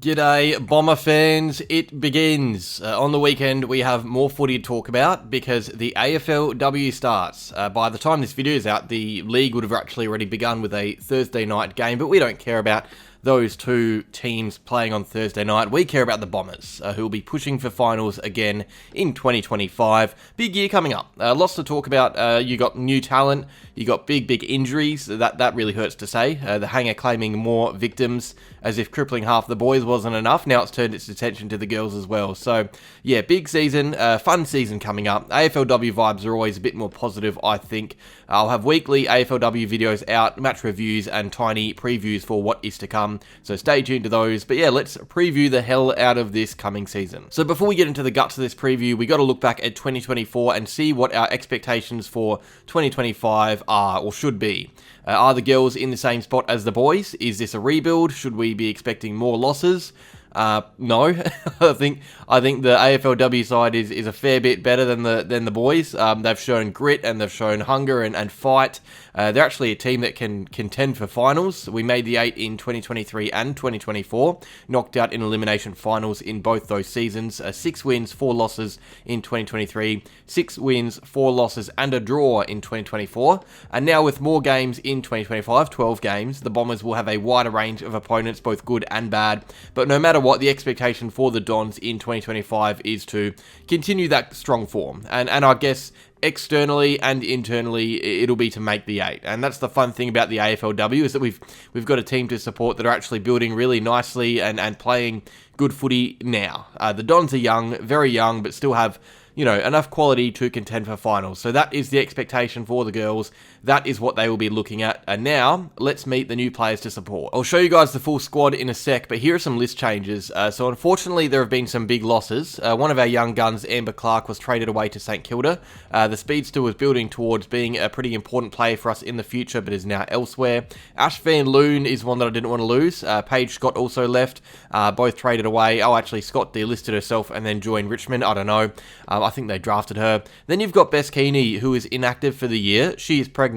G'day, Bomber fans. It begins. On the weekend, we have more footy to talk about because the AFLW starts. By the time this video is out, the league would have actually already begun with a Thursday night game, but we don't care about those two teams playing on Thursday night. We care about the Bombers, who will be pushing for finals again in 2025. Big year coming up. Lots to talk about. You got new talent. You got big injuries. That really hurts to say. The Hanger claiming more victims, as if crippling half the boys wasn't enough. Now it's turned its attention to the girls as well. So, yeah, big season, fun season coming up. AFLW vibes are always a bit more positive, I think. I'll have weekly AFLW videos out, match reviews, and tiny previews for what is to come. So stay tuned to those. But yeah, let's preview the hell out of this coming season. So before we get into the guts of this preview, we got to look back at 2024 and see what our expectations for 2025 are or should be. Are the girls in the same spot as the boys? Is this a rebuild? Should we be expecting more losses? No, I think the AFLW side is a fair bit better than the boys. They've shown grit and they've shown hunger and fight. They're actually a team that can contend for finals. We made the 8 in 2023 and 2024, knocked out in elimination finals in both those seasons. 6 wins, 4 losses in 2023, 6 wins, 4 losses and a draw in 2024. And now with more games in 2025, 12 games, the Bombers will have a wider range of opponents, both good and bad. But no matter what, the expectation for the Dons in 2025 is to continue that strong form. And I guess externally and internally, it'll be to make the 8. And that's the fun thing about the AFLW, is that we've got a team to support that are actually building really nicely and playing good footy now. The Dons are young, very young, but still have, you know, enough quality to contend for finals. So that is the expectation for the girls. That is what they will be looking at. And now, let's meet the new players to support. I'll show you guys the full squad in a sec, but here are some list changes. So unfortunately, there have been some big losses. One of our young guns, Amber Clark, was traded away to St Kilda. The speedster was building towards being a pretty important player for us in the future, but is now elsewhere. Ash Van Loon is one that I didn't want to lose. Paige Scott also left. Both traded away. Oh, actually, Scott delisted herself and then joined Richmond. I don't know. I think they drafted her. Then you've got Bess Keeney, who is inactive for the year. She is pregnant,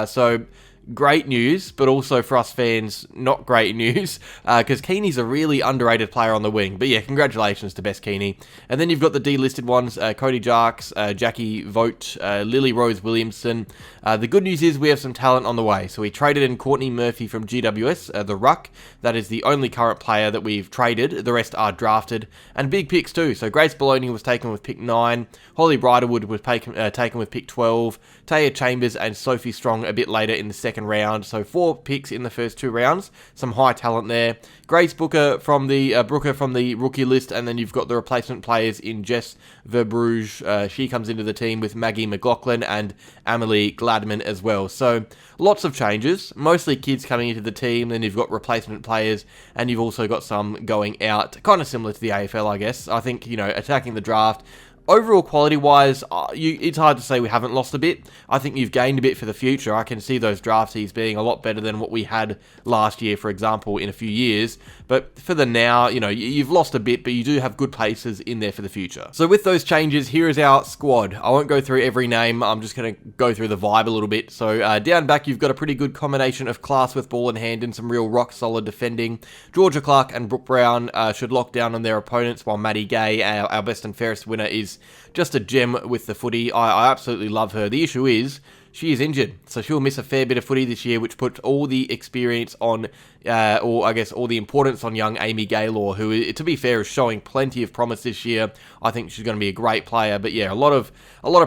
so great news, but also for us fans, not great news, because Keeney's a really underrated player on the wing. But yeah, congratulations to Bess Keeney. And then you've got the delisted ones, Cody Jarks, Jackie Vogt, Lily Rose Williamson. The good news is we have some talent on the way. So we traded in Courtney Murphy from GWS, the ruck. That is the only current player that we've traded. The rest are drafted. And big picks too. So Grace Bologna was taken with pick 9. Holly Riderwood was taken with pick 12. Taya Chambers and Sophie Strong a bit later in the second round. So 4 picks in the first 2 rounds. Some high talent there. Grace Brooker from the rookie list, and then you've got the replacement players in Jess Verbruge. She comes into the team with Maggie McLaughlin and Amelie Gladman as well. So lots of changes, mostly kids coming into the team. Then you've got replacement players, and you've also got some going out, kind of similar to the AFL, I guess. I think, you know, attacking the draft. Overall, quality-wise, it's hard to say we haven't lost a bit. I think you've gained a bit for the future. I can see those draftees being a lot better than what we had last year, for example, in a few years. But for the now, you know, you've lost a bit, but you do have good places in there for the future. So with those changes, here is our squad. I won't go through every name. I'm just going to go through the vibe a little bit. So down back, you've got a pretty good combination of class with ball in hand and some real rock-solid defending. Georgia Clark and Brooke Brown should lock down on their opponents, while Maddie Gay, our best and fairest winner, is just a gem with the footy. I absolutely love her. The issue is she is injured, so she'll miss a fair bit of footy this year, which puts all the experience on, or I guess all the importance on young Amy Gaylor, who, to be fair, is showing plenty of promise this year. I think she's going to be a great player, but yeah, a lot of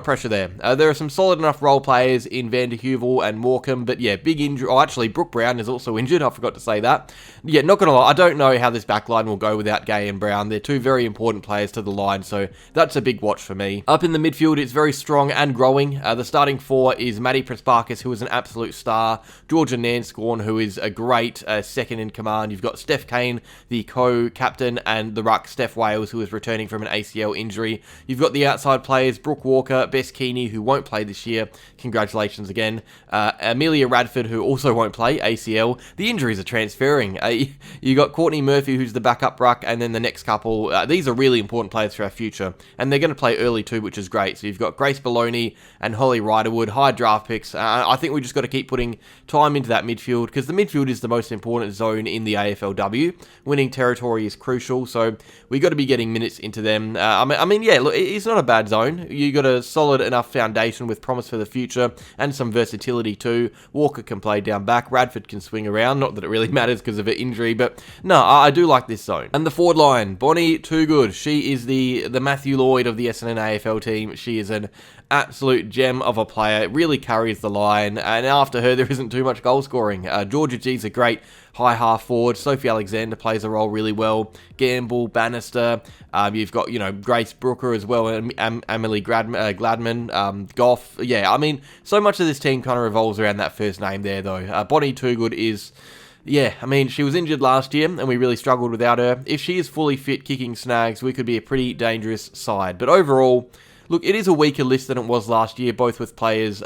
pressure there. There are some solid enough role players in Van der Heuvel and Morecambe, but yeah, big injury. Oh, actually, Brooke Brown is also injured. I forgot to say that. Yeah, not going to lie, I don't know how this backline will go without Gay and Brown. They're two very important players to the line, so that's a big watch for me. Up in the midfield, it's very strong and growing. The starting 4 is Maddie Prespakis, who is an absolute star. Georgia Nanscorn, who is a great second in command. You've got Steph Kane, the co-captain, and the ruck, Steph Wales, who is returning from an ACL injury. You've got the outside players, Brooke Walker, Bess Keeney, who won't play this year. Congratulations again. Amelia Radford, who also won't play, ACL. The injuries are transferring. You got Courtney Murphy, who's the backup ruck, and then the next couple. These are really important players for our future, and they're going to play early too, which is great. So you've got Grace Bologna and Holly Riderwood, high draft draft picks. I think we just got to keep putting time into that midfield, because the midfield is the most important zone in the AFLW. Winning territory is crucial, so we got to be getting minutes into them. I mean, yeah, look, it's not a bad zone. You got a solid enough foundation with promise for the future and some versatility too. Walker can play down back. Radford can swing around. Not that it really matters because of her injury, but no, I do like this zone. And the forward line, Bonnie Too Good. She is the Matthew Lloyd of the Essendon AFL team. She is an absolute gem of a player. It really carries the line, and after her there isn't too much goal scoring. Georgia G's a great high half forward. Sophie Alexander plays a role really well. Gamble, Bannister, you've got, Grace Brooker as well, and Emily Gladman, Goff. Yeah, I mean, so much of this team kind of revolves around that first name there though. Bonnie Too Good is... Yeah, I mean, she was injured last year, and we really struggled without her. If she is fully fit, kicking snags, we could be a pretty dangerous side. But overall, look, it is a weaker list than it was last year, both with players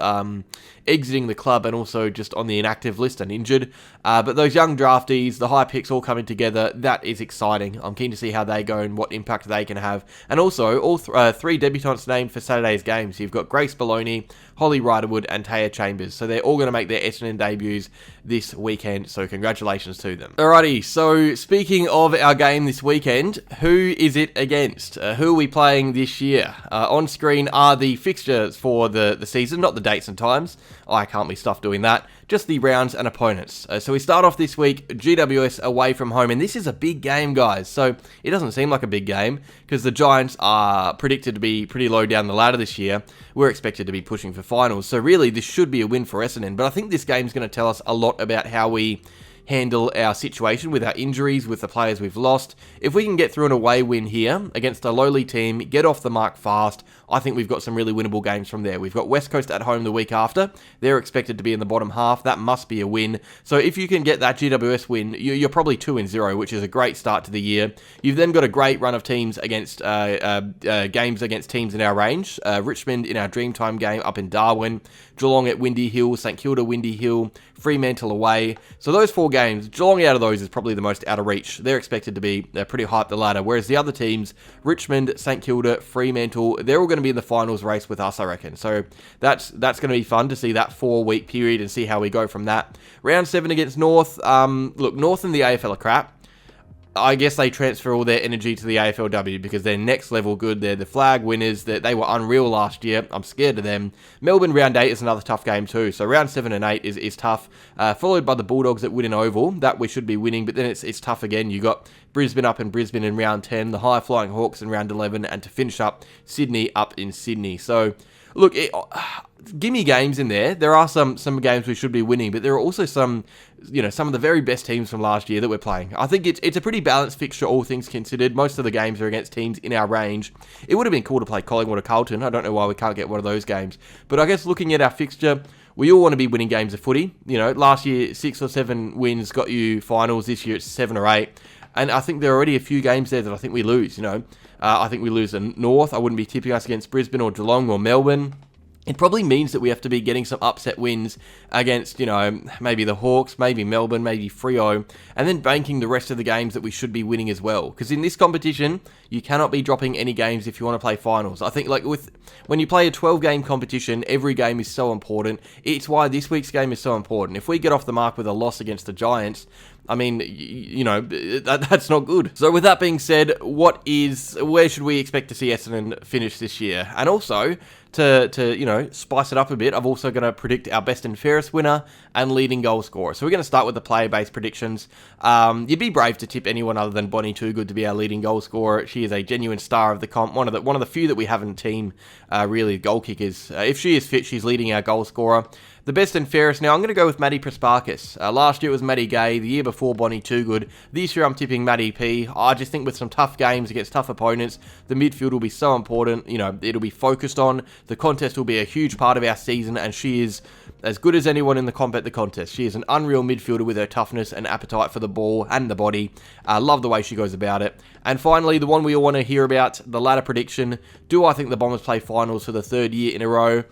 exiting the club and also just on the inactive list and injured. But those young draftees, the high picks all coming together, that is exciting. I'm keen to see how they go and what impact they can have. And also, all three debutants named for Saturday's games. You've got Grace Baloney, Holly Riderwood, and Taya Chambers. So they're all going to make their Essendon debuts this weekend, so congratulations to them. Alrighty, so speaking of our game this weekend, who is it against? Who are we playing this year? On screen are the fixtures for the season, not the dates and times. I can't be stuffed doing that. Just the rounds and opponents. So we start off this week, GWS away from home, and this is a big game, guys. So it doesn't seem like a big game, because the Giants are predicted to be pretty low down the ladder this year. We're expected to be pushing for finals, so really this should be a win for Essendon. But I think this game's going to tell us a lot about how we handle our situation with our injuries, with the players we've lost. If we can get through an away win here against a lowly team, get off the mark fast, I think we've got some really winnable games from there. We've got West Coast at home the week after. They're expected to be in the bottom half. That must be a win. So if you can get that GWS win, you're probably 2-0, which is a great start to the year. You've then got a great run of teams against games against teams in our range. Richmond in our Dreamtime game up in Darwin, Geelong at Windy Hill, St Kilda, Windy Hill, Fremantle away. So those four games, Geelong out of those is probably the most out of reach. They're expected to be pretty high up the ladder, whereas the other teams, Richmond, St Kilda, Fremantle, they're all going to be in the finals race with us, I reckon. So that's going to be fun to see that 4-week period and see how we go from that. Round 7 against North. Look, North and the AFL are crap. I guess they transfer all their energy to the AFLW because they're next level good. They're the flag winners. They were unreal last year. I'm scared of them. Melbourne round 8 is another tough game too. So round 7 and 8 is tough. Followed by the Bulldogs at Wooden Oval. That we should be winning, but then it's tough again. You got Brisbane up in Brisbane in round 10, the High Flying Hawks in round 11, and to finish up, Sydney up in Sydney. So look, gimme games in there. There are some games we should be winning, but there are also some of the very best teams from last year that we're playing. I think it's a pretty balanced fixture, all things considered. Most of the games are against teams in our range. It would have been cool to play Collingwood or Carlton. I don't know why we can't get one of those games. But I guess looking at our fixture, we all want to be winning games of footy. Last year, 6 or 7 wins got you finals. This year, it's 7 or 8. And I think there are already a few games there that I think we lose, I think we lose the North. I wouldn't be tipping us against Brisbane or Geelong or Melbourne. It probably means that we have to be getting some upset wins against, maybe the Hawks, maybe Melbourne, maybe Freo, and then banking the rest of the games that we should be winning as well. Because in this competition, you cannot be dropping any games if you want to play finals. I think when you play a 12-game competition, every game is so important. It's why this week's game is so important. If we get off the mark with a loss against the Giants, I mean, that's not good. So with that being said, where should we expect to see Essendon finish this year? And also, to spice it up a bit, I'm also going to predict our best and fairest winner and leading goal scorer. So we're going to start with the player-based predictions. You'd be brave to tip anyone other than Bonnie Too Good to be our leading goal scorer. She is a genuine star of the comp, one of the few that we have in the team, really, goal kickers. If she is fit, she's leading our goal scorer. The best and fairest now, I'm going to go with Maddie Prespakis. Last year it was Maddie Gay, the year before Bonnie Too Good. This year I'm tipping Maddie P. I just think with some tough games against tough opponents, the midfield will be so important. It'll be focused on. The contest will be a huge part of our season, and she is as good as anyone in the comp at the contest. She is an unreal midfielder with her toughness and appetite for the ball and the body. Love the way she goes about it. And finally, the one we all want to hear about, the ladder prediction. Do I think the Bombers play finals for the 3rd year in a row?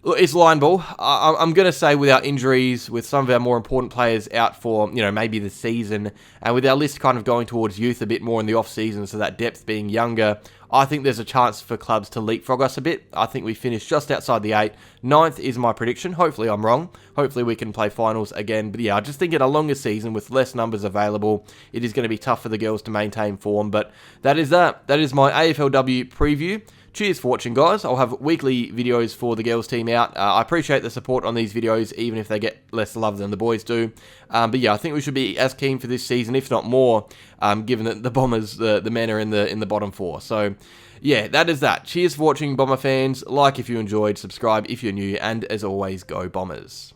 Look, it's line ball. I'm going to say with our injuries, with some of our more important players out for, maybe the season, and with our list kind of going towards youth a bit more in the off-season, so that depth being younger, I think there's a chance for clubs to leapfrog us a bit. I think we finish just outside the 8. 9th is my prediction. Hopefully I'm wrong. Hopefully we can play finals again. But yeah, I just think in a longer season with less numbers available, it is going to be tough for the girls to maintain form. But that is that. That is my AFLW preview. Cheers for watching, guys. I'll have weekly videos for the girls team out. I appreciate the support on these videos, even if they get less love than the boys do. But yeah, I think we should be as keen for this season, if not more, given that the Bombers, the men are in the bottom 4. So yeah, that is that. Cheers for watching, Bomber fans. Like if you enjoyed, subscribe if you're new, and as always, go Bombers.